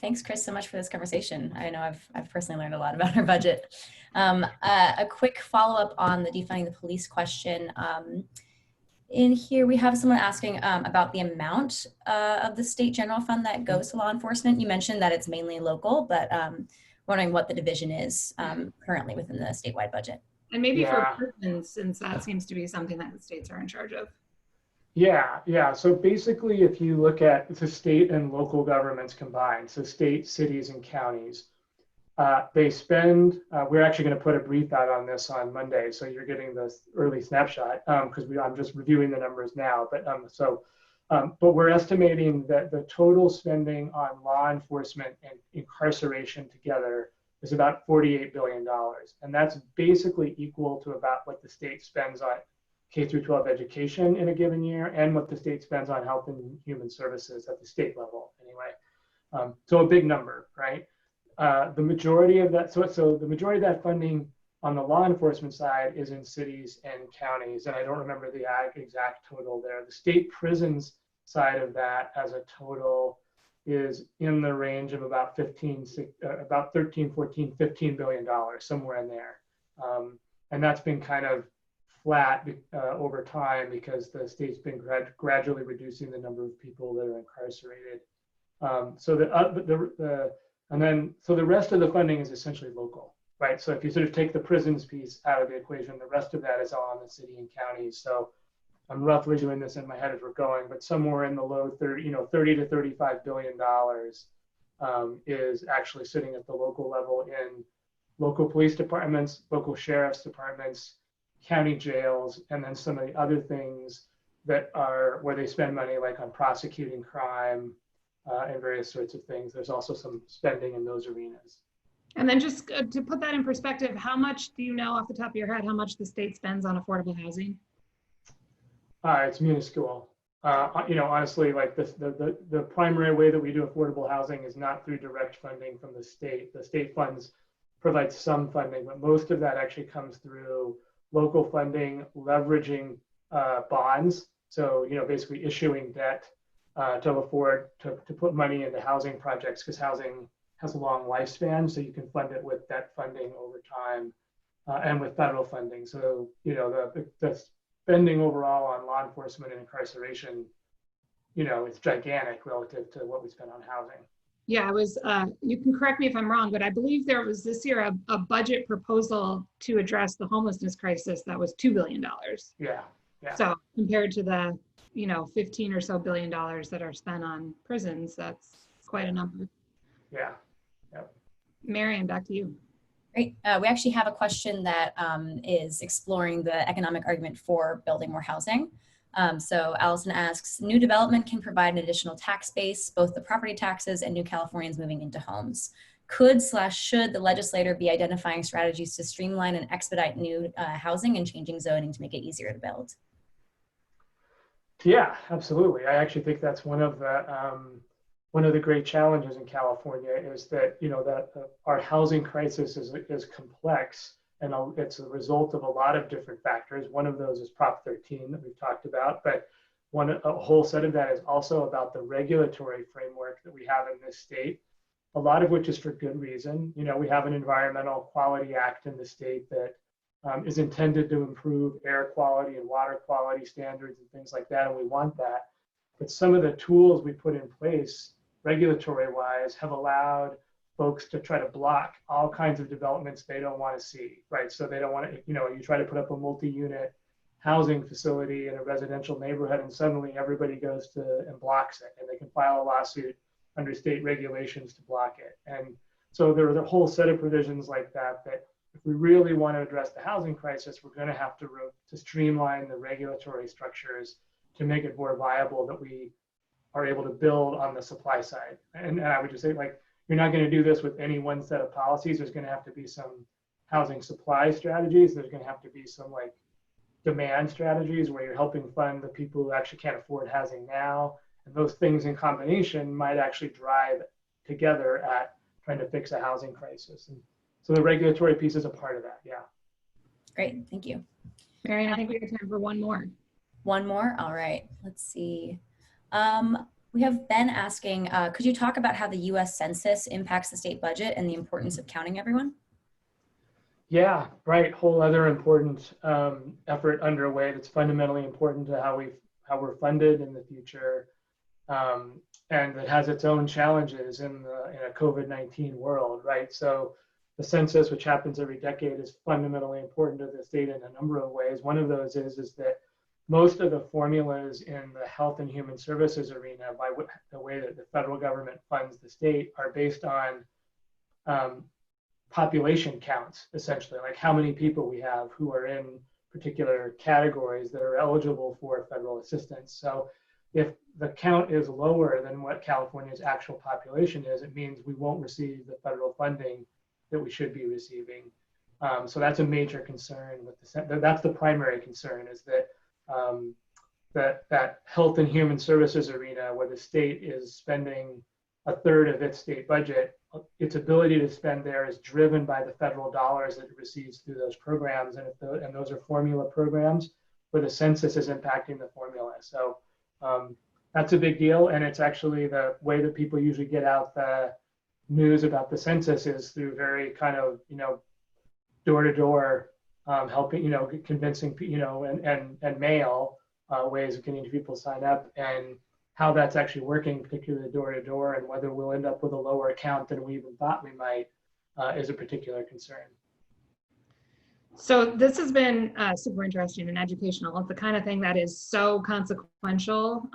Thanks, Chris, so much for this conversation. I know I've personally learned a lot about our budget. A quick follow-up on the defunding the police question. In here, we have someone asking about the amount of the state general fund that goes to law enforcement. You mentioned that it's mainly local, but wondering what the division is currently within the statewide budget. And maybe for prisons, since that seems to be something that the states are in charge of. Yeah. So basically, if you look at the state and local governments combined, so state, cities, and counties, they spend, we're actually going to put a brief out on this on Monday, so you're getting this early snapshot because I'm just reviewing the numbers now. But we're estimating that the total spending on law enforcement and incarceration together is about $48 billion. And that's basically equal to about what the state spends on K through 12 education in a given year and what the state spends on health and human services at the state level anyway. So a big number, right? The majority of that, so the majority of that funding on the law enforcement side is in cities and counties, and I don't remember the exact total there. The state prisons side of that as a total is in the range of about $13, $14, $15 billion, somewhere in there. And that's been kind of flat over time because the state's been gradually reducing the number of people that are incarcerated. So the rest of the funding is essentially local, right? So if you sort of take the prisons piece out of the equation, the rest of that is all on the city and counties. So I'm roughly doing this in my head as we're going, but somewhere in the low 30, 30 to $35 billion is actually sitting at the local level in local police departments, local sheriff's departments, county jails, and then some of the other things that are where they spend money, like on prosecuting crime and various sorts of things. There's also some spending in those arenas. And then just to put that in perspective, how much do you know off the top of your head how much the state spends on affordable housing? It's minuscule. Honestly, like the primary way that we do affordable housing is not through direct funding from the state. The state provides some funding, but most of that actually comes through local funding, leveraging bonds. So, basically issuing debt to afford to put money into housing projects, because housing has a long lifespan. So you can fund it with debt funding over time and with federal funding. So, the spending overall on law enforcement and incarceration, it's gigantic relative to what we spend on housing. Yeah, I was, you can correct me if I'm wrong, but I believe there was this year a budget proposal to address the homelessness crisis that was $2 billion. Yeah. So compared to the, 15 or so billion dollars that are spent on prisons, that's quite a number. Yeah. Yep. Marian, back to you. Great. We actually have a question that is exploring the economic argument for building more housing. So Allison asks, new development can provide an additional tax base, both the property taxes and new Californians moving into homes. Should the legislator be identifying strategies to streamline and expedite new housing and changing zoning to make it easier to build? Yeah, absolutely. I actually think that's one of the great challenges in California is that, our housing crisis is complex. And it's a result of a lot of different factors. One of those is Prop 13 that we've talked about, but a whole set of that is also about the regulatory framework that we have in this state, a lot of which is for good reason. We have an Environmental Quality Act in the state that is intended to improve air quality and water quality standards and things like that, and we want that. But some of the tools we put in place, regulatory-wise, have allowed folks to try to block all kinds of developments they don't want to see, right? So they don't want to, you try to put up a multi-unit housing facility in a residential neighborhood and suddenly everybody goes and blocks it, and they can file a lawsuit under state regulations to block it. And so there are a whole set of provisions like that if we really want to address the housing crisis, we're going to have to streamline the regulatory structures to make it more viable that we are able to build on the supply side. And I would just say, you're not going to do this with any one set of policies. There's going to have to be some housing supply strategies. There's going to have to be some demand strategies where you're helping fund the people who actually can't afford housing now. And those things in combination might actually drive together at trying to fix a housing crisis. And so the regulatory piece is a part of that. Yeah. Great. Thank you. Marian, I think we have time for one more. One more. All right. Let's see. We have Ben asking, could you talk about how the U.S. Census impacts the state budget and the importance of counting everyone? Yeah, right. Whole other important effort underway that's fundamentally important to how we're funded in the future, and that has its own challenges in a COVID-19 world, right? So the census, which happens every decade, is fundamentally important to the state in a number of ways. One of those is that most of the formulas in the health and human services arena, by the way that the federal government funds the state, are based on population counts, essentially, like how many people we have who are in particular categories that are eligible for federal assistance. So if the count is lower than what California's actual population is, it means we won't receive the federal funding that we should be receiving. So that's a major concern with that's the primary concern, is that that health and human services arena, where the state is spending a third of its state budget, its ability to spend there is driven by the federal dollars that it receives through those programs. And those are formula programs where the census is impacting the formula. So that's a big deal. And it's actually the way that people usually get out the news about the census is through very kind of, door-to-door helping, convincing, and mail ways of getting people to sign up, and how that's actually working, particularly door to door, and whether we'll end up with a lower count than we even thought we might is a particular concern. So this has been super interesting and educational. It's the kind of thing that is so consequential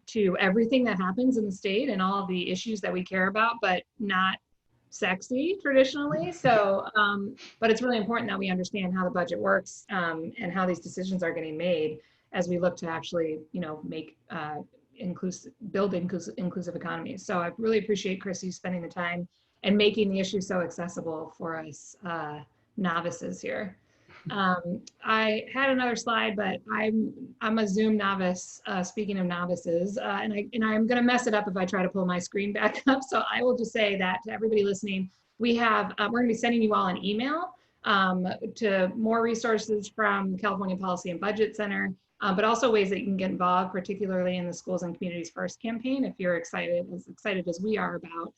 to everything that happens in the state and all of the issues that we care about, but not sexy traditionally. So, but it's really important that we understand how the budget works and how these decisions are getting made as we look to actually, make build inclusive economies. So I really appreciate Chris, you spending the time and making the issue so accessible for us novices here. I had another slide, but I'm a Zoom novice. Speaking of novices, and I'm going to mess it up if I try to pull my screen back up. So I will just say that to everybody listening, we have we're going to be sending you all an email to more resources from California Policy and Budget Center, but also ways that you can get involved, particularly in the Schools and Communities First campaign, if you're as excited as we are about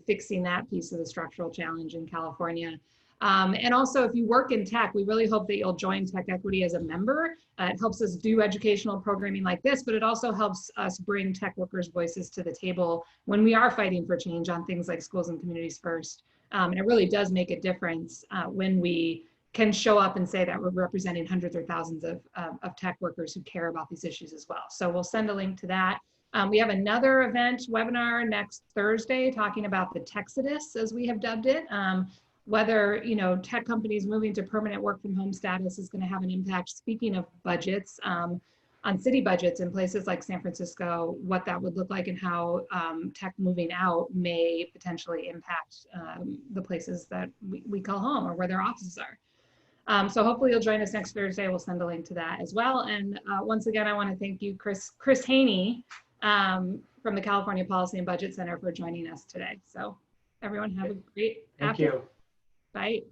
fixing that piece of the structural challenge in California. And also, if you work in tech, we really hope that you'll join TechEquity as a member. It helps us do educational programming like this, but it also helps us bring tech workers' voices to the table when we are fighting for change on things like Schools and Communities First. And it really does make a difference when we can show up and say that we're representing hundreds or thousands of tech workers who care about these issues as well. So we'll send a link to that. We have another event webinar next Thursday talking about the Texodus, as we have dubbed it. Whether tech companies moving to permanent work from home status is going to have an impact. Speaking of budgets, on city budgets in places like San Francisco, what that would look like and how tech moving out may potentially impact the places that we call home or where their offices are. So hopefully you'll join us next Thursday. We'll send a link to that as well. And once again, I want to thank you, Chris Hoene from the California Policy and Budget Center for joining us today. So everyone have a great afternoon. Thank you. Bye.